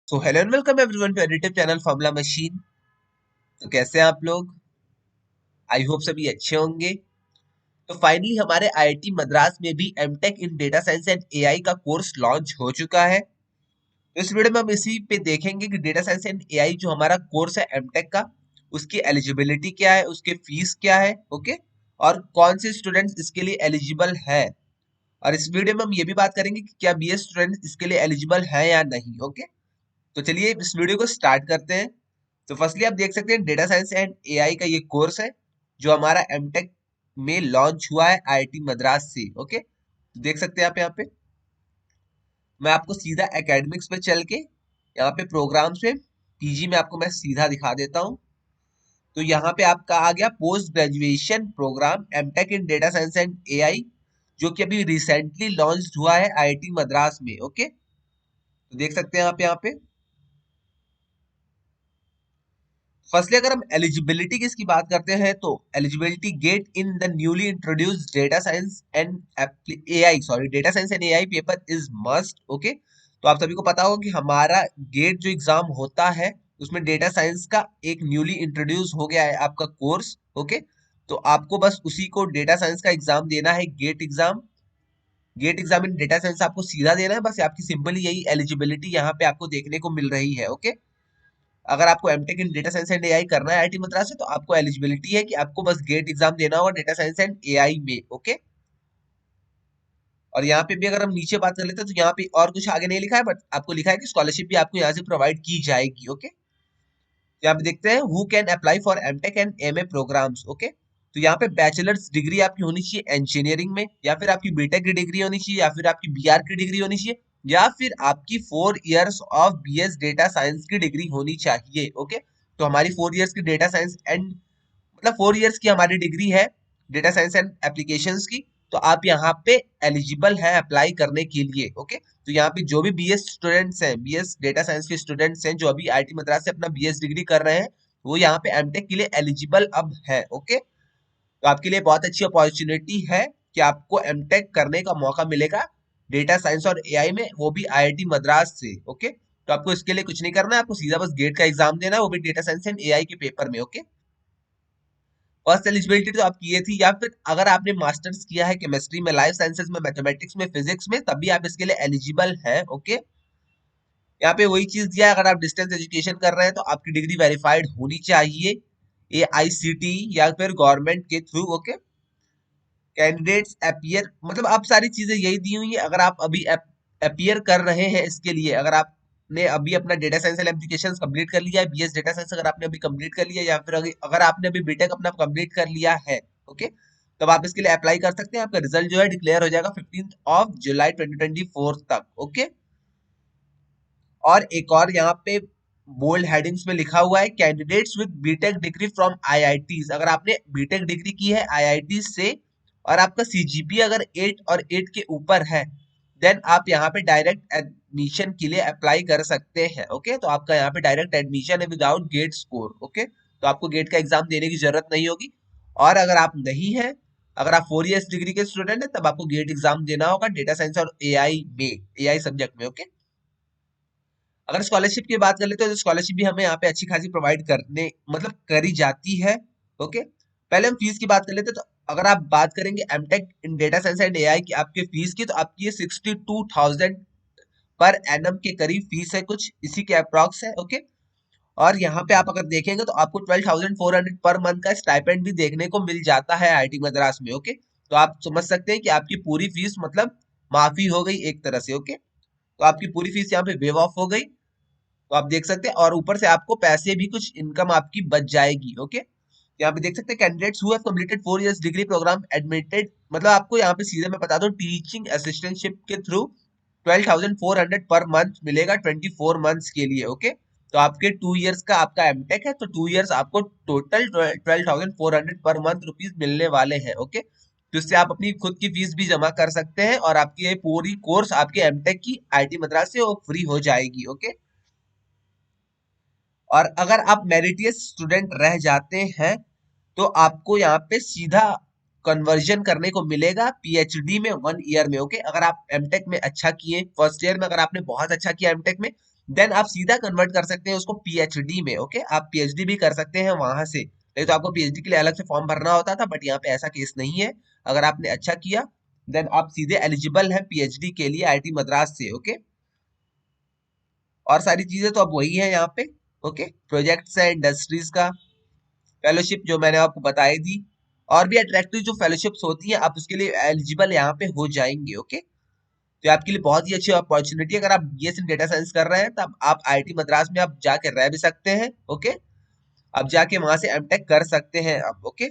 So hello and welcome everyone to additive channel formula machine. तो कैसे हैं आप लोग? आई होप सभी अच्छे होंगे। तो फाइनली हमारे आईआईटी मद्रास में भी MTech in data science and AI का कोर्स लॉन्च हो चुका है। तो इस वीडियो में हम इसी पे देखेंगे कि डेटा साइंस एंड एआई जो हमारा कोर्स है एमटेक का, उसकी एलिजिबिलिटी क्या है, उसके फीस क्या है, ओके, और कौन से स्टूडेंट्स इसके लिए एलिजिबल है। और इस वीडियो में हम ये भी बात करेंगे कि क्या बीए स्टूडेंट्स इसके लिए एलिजिबल है या नहीं। ओके, तो चलिए इस वीडियो को स्टार्ट करते हैं। तो फर्स्टली आप देख सकते हैं डेटा साइंस एंड एआई का ये कोर्स है जो हमारा एमटेक में लॉन्च हुआ है आईआईटी मद्रास से। ओके, तो देख सकते हैं आप यहाँ पे। मैं आपको सीधा एकेडमिक्स पे चल के यहाँ पे प्रोग्राम्स में पीजी में आपको मैं सीधा दिखा देता हूँ। तो यहाँ पे आपका आ गया post graduation program MTech in data science and AI, जो कि अभी रिसेंटली लॉन्च हुआ है आईआईटी मद्रास में। ओके, तो देख सकते हैं आप यहाँ पे। फर्स्टली अगर हम एलिजिबिलिटी की इसकी बात करते हैं तो eligibility get in the newly introduced data science and data science and AI paper is must. Okay, तो आप सभी को पता होगा कि हमारा गेट जो एग्जाम होता है उसमें डेटा साइंस का एक न्यूली इंट्रोड्यूस हो गया है आपका कोर्स। ओके, तो आपको बस उसी को डेटा साइंस का एग्जाम देना है, GATE exam. GATE exam in data science आपको सीधा देना है, बस आपकी सिंपली यही एलिजिबिलिटी यहाँ पे आपको देखने को मिल रही है। ओके, अगर आपको MTech in data science and AI करना है आईआईटी मद्रास से, तो आपको एलिजिबिलिटी है कि आपको बस गेट एग्जाम देना होगा डेटा साइंस एंड एआई में। ओके, और यहाँ पे भी अगर हम नीचे बात कर लेते हैं तो यहाँ पे और कुछ आगे नहीं लिखा है, बट आपको लिखा है कि स्कॉलरशिप भी आपको यहाँ से प्रोवाइड की जाएगी। ओके, यहाँ पे देखते हैं who can apply for MTech and MA programs. Okay, तो यहाँ पे बैचलर्स डिग्री आपकी होनी चाहिए इंजीनियरिंग में, या फिर आपकी बीटेक की डिग्री होनी चाहिए, या फिर आपकी बीआर की डिग्री होनी चाहिए, या फिर आपकी 4 years of BS data science की डिग्री होनी चाहिए। ओके, तो हमारी 4 इयर्स की डेटा साइंस एंड मतलब 4 इयर्स की हमारी डिग्री है डेटा साइंस एंड एप्लीकेशंस की। तो आप यहाँ पे एलिजिबल है अप्लाई करने के लिए। ओके, तो यहाँ पे जो भी बीएस स्टूडेंट्स हैं, बीएस डेटा साइंस के स्टूडेंट्स हैं जो अभी आईआईटी मद्रास से अपना बीएस डिग्री कर रहे हैं, वो यहाँ पे एमटेक के लिए एलिजिबल अब है। ओके, तो आपके लिए बहुत अच्छी अपॉर्चुनिटी है कि आपको एमटेक करने का मौका मिलेगा डेटा साइंस और एआई में, वो भी आईआईटी मद्रास से। ओके, तो आपको इसके लिए कुछ नहीं करना है, आपको सीधा बस गेट का एग्जाम देना है, वो भी डेटा साइंस एंड एआई के पेपर में। ओके, फर्स्ट एलिजिबिलिटी तो आपकी ये थी, या फिर अगर आपने मास्टर्स किया है केमिस्ट्री में, लाइफ साइंसेज में, मैथमेटिक्स में, फिजिक्स में, तभी आप इसके लिए एलिजिबल हैं। ओके, यहाँ पे वही चीज दिया है, अगर आप डिस्टेंस एजुकेशन कर रहे हैं तो आपकी डिग्री वेरीफाइड होनी चाहिए एआईसीटी या फिर गवर्नमेंट के थ्रू। ओके, कैंडिडेट्स अपीयर, मतलब आप सारी चीजें यही दी हुई है। अगर आप अभी अपीयर कर रहे हैं इसके लिए, अगर आपने अभी अपना डेटा साइंस एप्लीकेशन कंप्लीट कर लिया है, बीएस डेटा साइंस अगर आपने अभी कंप्लीट कर लिया है, या फिर अगर आपने अभी बीटेक अपना कंप्लीट कर लिया है, ओके, तब आप इसके लिए अप्लाई कर सकते हैं। आपका रिजल्ट जो है डिक्लेयर हो जाएगा 15 जुलाई 2024 तक। ओके, और एक और यहाँ पे बोल्ड हेडिंग्स में लिखा हुआ है candidates with BTech degree from IITs. अगर आपने बीटेक डिग्री की है आईआईटी से और आपका सीजीपी अगर 8 और 8 के ऊपर है, देन आप यहाँ पे डायरेक्ट एडमिशन के लिए अप्लाई कर सकते हैं। ओके, तो आपका यहाँ पे डायरेक्ट एडमिशन है विदाउट गेट स्कोर। ओके, तो आपको गेट का एग्जाम देने की जरूरत नहीं होगी। और अगर आप नहीं है, अगर आप 4 इयर्स डिग्री के स्टूडेंट है, तब आपको गेट एग्जाम देना होगा डेटा साइंस और एआई में, एआई सब्जेक्ट में। ओके, अगर स्कॉलरशिप की बात कर लेते हैं तो स्कॉलरशिप भी हमें यहाँ पे अच्छी खासी प्रोवाइड करने मतलब करी जाती है। ओके, पहले हम फीस की बात कर लेते हैं। तो अगर आप बात करेंगे MTech in data science and AI की आपके फीस की, तो आपकी ये 62,000 पर एनम के करीब फीस है, कुछ इसी के अप्रॉक्स है। ओके, और यहाँ पे आप अगर देखेंगे तो आपको 12,400 पर मंथ का स्टाइपेंड भी देखने को मिल जाता है आईआईटी मद्रास में। ओके, तो आप समझ सकते हैं कि आपकी पूरी फीस मतलब माफी हो गई एक तरह से। ओके, तो आपकी पूरी फीस यहाँ पे वेव ऑफ हो गई, तो आप देख सकते हैं, और ऊपर से आपको पैसे भी कुछ इनकम आपकी बच जाएगी। ओके, यहाँ पे देख सकते हैं candidates who have completed 4 years degree program admitted, मतलब आपको यहाँ पे सीधे मैं बता दूं टीचिंग असिस्टेंटशिप के थ्रू 12,400 पर मंथ मिलेगा 24 मंथ्स के लिए। ओके, तो आपके 2 इयर्स का आपका एमटेक है, तो 2 इयर्स आपको टोटल 12,400 पर मंथ रुपीज मिलने वाले हैं। ओके, तो इससे आप अपनी खुद की फीस भी जमा कर सकते हैं, और आपकी ये पूरी कोर्स आपके एमटेक की आईआईटी मद्रास से वो फ्री हो जाएगी। ओके, और अगर आप मेरिटियस स्टूडेंट रह जाते हैं तो आपको यहाँ पे सीधा कन्वर्जन करने को मिलेगा पीएचडी में 1 ईयर में। ओके, अगर आप एमटेक में अच्छा किए, फर्स्ट ईयर में अगर आपने बहुत अच्छा किया एमटेक में, देन आप सीधा कन्वर्ट कर सकते हैं उसको पीएचडी में। ओके, आप पीएचडी भी कर सकते हैं वहां से। नहीं तो आपको पीएचडी के लिए अलग से फॉर्म भरना होता था, बट यहाँ पे ऐसा केस नहीं है। अगर आपने अच्छा किया देन आप सीधे एलिजिबल है पीएचडी के लिए आईआईटी मद्रास से। ओके, और सारी चीजें तो अब वही है यहाँ पे। ओके, प्रोजेक्ट्स है इंडस्ट्रीज का, फेलोशिप जो मैंने आपको बताई दी, और भी अट्रैक्टिव जो फेलोशिप्स होती है आप उसके लिए एलिजिबल यहाँ पे हो जाएंगे। ओके, तो आपके लिए बहुत ही अच्छी अपॉर्चुनिटी। अगर आप बीएससी डेटा साइंस कर रहे हैं तब आप आईआईटी मद्रास में आप जाके रह भी सकते हैं। ओके, अब जाके वहां से एमटेक कर सकते हैं आप। ओके,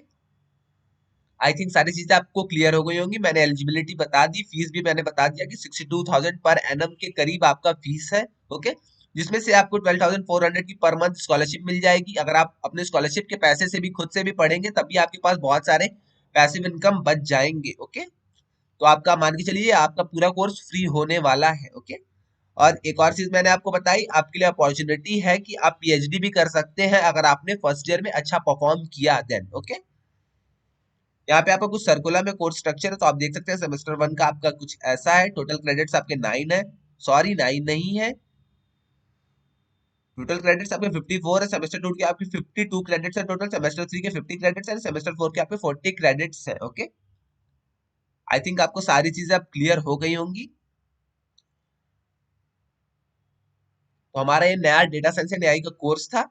आई थिंक सारी चीजें आपको क्लियर हो गई होंगी। मैंने एलिजिबिलिटी बता दी, फीस भी मैंने बता दिया कि 62,000 पर एनम के करीब आपका फीस है। ओके, जिसमें से आपको 12,400 की पर मंथ स्कॉलरशिप मिल जाएगी। अगर आप अपने स्कॉलरशिप के पैसे से भी खुद से भी पढ़ेंगे तब भी आपके पास बहुत सारे पैसिव इनकम बच जाएंगे। ओके, तो आपका मान के चलिए आपका पूरा कोर्स फ्री होने वाला है। ओके, और एक और चीज मैंने आपको बताई, आपके लिए अपॉर्चुनिटी है कि आप पीएचडी भी कर सकते हैं अगर आपने फर्स्ट ईयर में अच्छा परफॉर्म किया देन। ओके, यहाँ पे आपका कुछ सर्कुलर में कोर्स स्ट्रक्चर है तो आप देख सकते हैं सेमेस्टर 1 का आपका कुछ ऐसा है। टोटल क्रेडिट्स आपके 9 है, सॉरी 9 नहीं है, टोटल क्रेडिट्स आपके 54 है। सेमेस्टर 2 के आपके 52 क्रेडिट्स है टोटल, सेमेस्टर 3 के 50 क्रेडिट्स है, सेमेस्टर 4 के आपके 40 क्रेडिट्स है। ओके, आई थिंक आपको सारी चीजें अब क्लियर हो गई होंगी। तो हमारा ये नया डेटा साइंस एंड एआई का कोर्स था,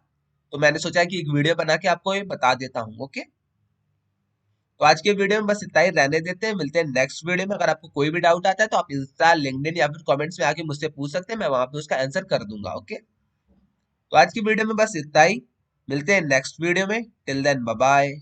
तो मैंने सोचा कि एक वीडियो बना के आपको ये बता देता हूँ। ओके, तो आज के वीडियो में बस इतना ही रहने देते हैं, मिलते हैं नेक्स्ट वीडियो में। अगर आपको कोई भी डाउट आता है तो आप इंस्टा, लिंक्डइन या फिर कमेंट्स में आके मुझसे पूछ सकते हैं, मैं वहां पे उसका आंसर कर दूंगा। ओके, तो आज की वीडियो में बस इतना ही, मिलते हैं नेक्स्ट वीडियो में। Till then bye bye.